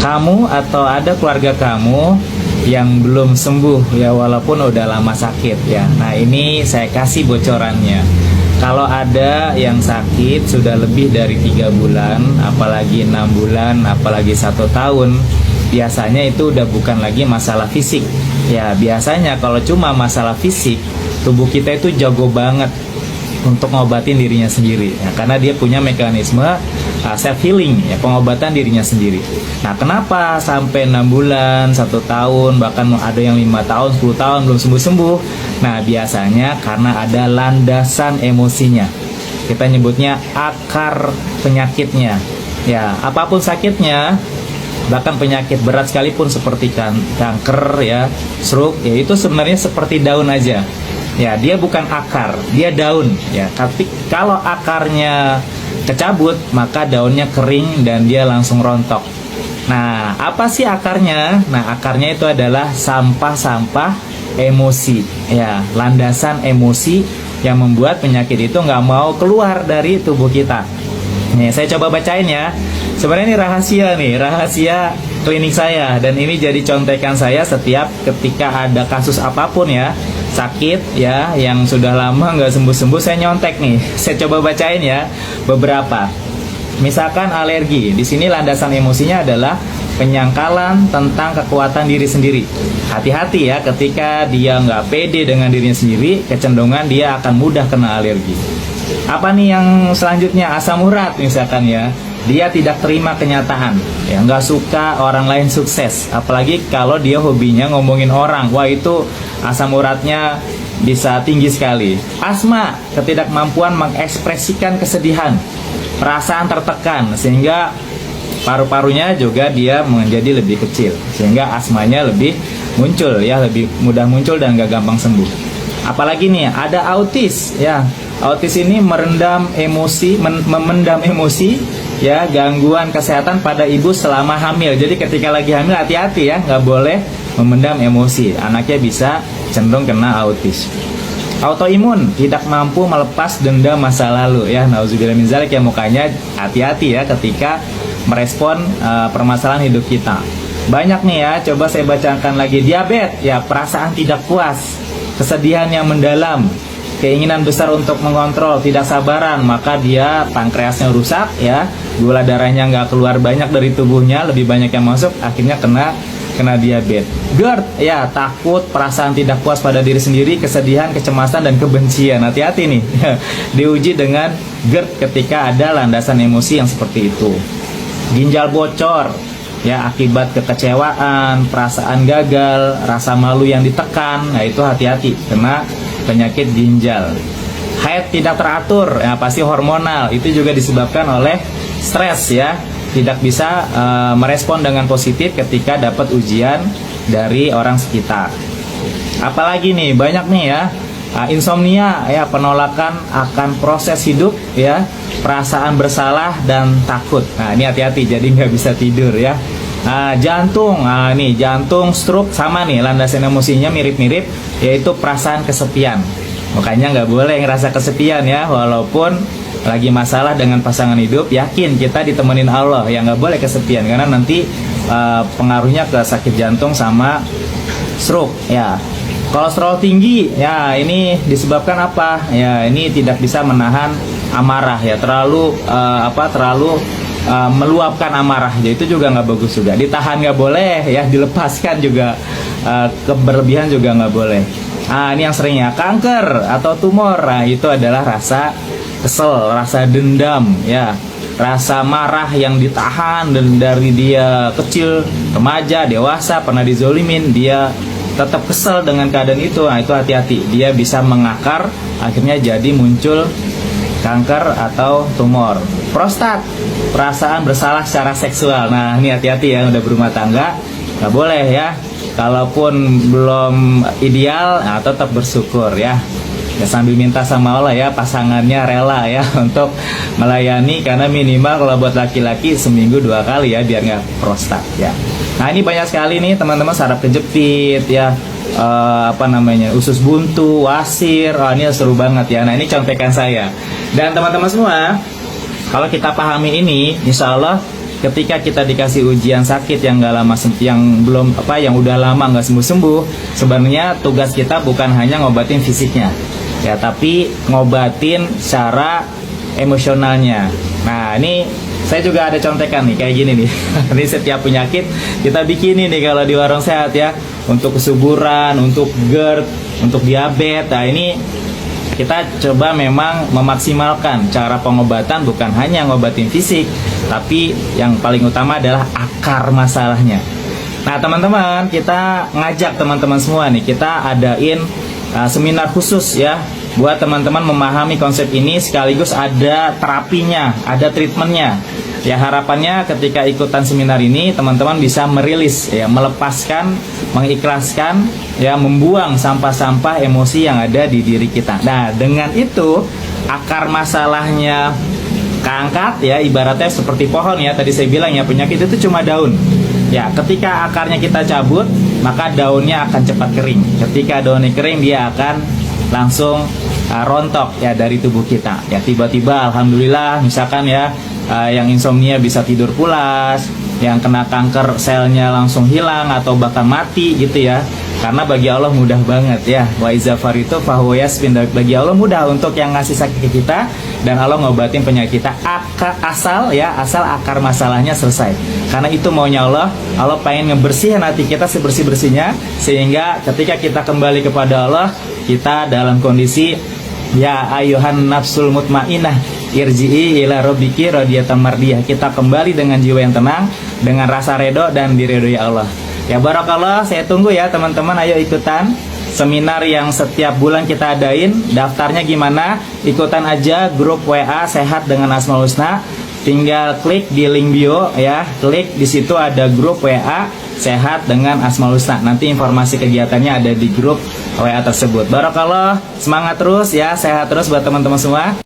kamu atau ada keluarga kamu yang belum sembuh ya, walaupun udah lama sakit ya. Nah, ini saya kasih bocorannya. Kalau ada yang sakit sudah lebih dari 3 bulan, apalagi 6 bulan, apalagi 1 tahun, biasanya itu udah bukan lagi masalah fisik. Ya, biasanya kalau cuma masalah fisik, tubuh kita itu jago banget untuk ngobatin dirinya sendiri ya, karena dia punya mekanisme self healing ya, pengobatan dirinya sendiri. Nah, kenapa sampai 6 bulan, 1 tahun, bahkan ada yang 5 tahun, 10 tahun belum sembuh-sembuh? Nah, biasanya karena ada landasan emosinya. Kita nyebutnya akar penyakitnya. Ya, apapun sakitnya, bahkan penyakit berat sekalipun seperti kanker ya, stroke ya, itu sebenarnya seperti daun aja. Ya, dia bukan akar, dia daun ya. Tapi kalau akarnya kecabut, maka daunnya kering dan dia langsung rontok. Nah, apa sih akarnya? Nah, akarnya itu adalah sampah-sampah emosi ya, landasan emosi yang membuat penyakit itu nggak mau keluar dari tubuh kita. Nih, saya coba bacain ya. Sebenarnya ini rahasia klinik saya, dan ini jadi contekan saya setiap ketika ada kasus apapun ya, sakit ya, yang sudah lama nggak sembuh-sembuh, saya nyontek nih. Saya coba bacain ya beberapa. Misalkan alergi, di sini landasan emosinya adalah penyangkalan tentang kekuatan diri sendiri. Hati-hati ya, ketika dia nggak pede dengan dirinya sendiri, kecenderungan dia akan mudah kena alergi. Apa nih yang selanjutnya? Asam urat misalkan ya, dia tidak terima kenyataan ya, nggak suka orang lain sukses, apalagi kalau dia hobinya ngomongin orang. Wah, itu asam uratnya bisa tinggi sekali. Asma, ketidakmampuan mengekspresikan kesedihan, perasaan tertekan, sehingga paru-parunya juga dia menjadi lebih kecil, sehingga asmanya lebih muncul ya, lebih mudah muncul dan gak gampang sembuh. Apalagi nih, ada autis ya. Autis ini memendam emosi ya, gangguan kesehatan pada ibu selama hamil. Jadi ketika lagi hamil hati-hati ya, nggak boleh memendam emosi. Anaknya bisa cenderung kena autis. Autoimun, tidak mampu melepas dendam masa lalu ya. Nauzubillah min dzalik ya, mukanya hati-hati ya ketika merespon permasalahan hidup kita. Banyak nih ya, coba saya bacakan lagi. Diabetes ya, perasaan tidak puas, kesedihan yang mendalam, keinginan besar untuk mengontrol, tidak sabaran, maka dia pankreasnya rusak ya, gula darahnya nggak keluar banyak dari tubuhnya, lebih banyak yang masuk, akhirnya kena diabetes. GERD ya, takut, perasaan tidak puas pada diri sendiri, kesedihan, kecemasan, dan kebencian. Hati-hati nih diuji dengan GERD ketika ada landasan emosi yang seperti itu. Ginjal bocor ya, akibat kekecewaan, perasaan gagal, rasa malu yang ditekan. Nah, itu hati-hati kena penyakit ginjal. Haid tidak teratur ya, pasti hormonal, itu juga disebabkan oleh stres ya, tidak bisa merespon dengan positif ketika dapat ujian dari orang sekitar. Apalagi nih, banyak nih ya, insomnia ya, penolakan akan proses hidup ya, perasaan bersalah dan takut. Nah, ini hati-hati, jadi nggak bisa tidur ya. Jantung, nih jantung, stroke, sama nih landasan emosinya mirip-mirip, yaitu perasaan kesepian. Makanya nggak boleh ngerasa kesepian ya, walaupun lagi masalah dengan pasangan hidup, yakin kita ditemenin Allah ya, nggak boleh kesepian, karena nanti pengaruhnya ke sakit jantung sama stroke ya. Kolesterol tinggi ya, ini disebabkan apa ya, ini tidak bisa menahan amarah ya, terlalu meluapkan amarah, jadi itu juga nggak bagus juga. Ditahan nggak boleh ya, dilepaskan juga keberlebihan juga nggak boleh. Ini yang seringnya kanker atau tumor. Nah, itu adalah rasa kesel, rasa dendam ya, rasa marah yang ditahan dan dari dia kecil, remaja, dewasa, pernah dizolimin, dia tetap kesel dengan keadaan itu. Nah, itu hati-hati, dia bisa mengakar, akhirnya jadi muncul kanker atau tumor. Prostat, perasaan bersalah secara seksual. Nah, ini hati-hati ya, udah berumah tangga, nggak boleh ya. Kalaupun belum ideal, nah tetap bersyukur ya. Ya, sambil minta sama Allah ya, pasangannya rela ya untuk melayani, karena minimal kalau buat laki-laki seminggu 2 kali ya, biar nggak prostat ya. Nah, ini banyak sekali nih teman-teman, saraf kejepit ya, usus buntu, wasir. Ini seru banget ya. Nah, ini contekan saya. Dan teman-teman semua, kalau kita pahami ini, insya Allah ketika kita dikasih ujian sakit yang nggak lama yang udah lama nggak sembuh-sembuh, sebenarnya tugas kita bukan hanya ngobatin fisiknya ya, tapi ngobatin secara emosionalnya. Nah, ini saya juga ada contekan nih kayak gini nih. Ini setiap penyakit kita bikin nih kalau di warung sehat ya, untuk kesuburan, untuk GERD, untuk diabetes. Nah, ini kita coba memang memaksimalkan cara pengobatan, bukan hanya ngobatin fisik, tapi yang paling utama adalah akar masalahnya. Nah, teman-teman, kita ngajak teman-teman semua nih, kita adain seminar khusus ya, buat teman-teman memahami konsep ini, sekaligus ada terapinya, ada treatmentnya. Ya, harapannya ketika ikutan seminar ini teman-teman bisa merilis ya, melepaskan, mengikhlaskan ya, membuang sampah-sampah emosi yang ada di diri kita. Nah, dengan itu akar masalahnya keangkat ya, ibaratnya seperti pohon ya, tadi saya bilang ya, penyakit itu cuma daun. Ya, ketika akarnya kita cabut, maka daunnya akan cepat kering. Ketika daunnya kering, dia akan langsung rontok ya dari tubuh kita. Ya, tiba-tiba alhamdulillah misalkan ya, yang insomnia bisa tidur pulas, yang kena kanker selnya langsung hilang atau bahkan mati gitu ya. Karena bagi Allah mudah banget ya. Wa iza faritu fahuwa yasfin. Bagi Allah mudah untuk yang ngasih sakit ke kita, dan Allah ngobatin penyakit kita asal akar masalahnya selesai. Karena itu maunya Allah. Allah pengen ngebersihin hati kita sebersih-bersihnya, sehingga ketika kita kembali kepada Allah, kita dalam kondisi ya ayuhan nafsul mutmainnah irji'i ila rabbiki radiyatan mardiyah. Kita kembali dengan jiwa yang tenang, dengan rasa ridho dan diridhoi Allah. Ya, barakallah, saya tunggu ya teman-teman, ayo ikutan seminar yang setiap bulan kita adain. Daftarnya gimana? Ikutan aja grup WA Sehat dengan Asmaul Husna. Tinggal klik di link bio ya, klik di situ ada grup WA Sehat dengan Asmaul Husna. Nanti informasi kegiatannya ada di grup WA tersebut. Barakallah, semangat terus ya, sehat terus buat teman-teman semua.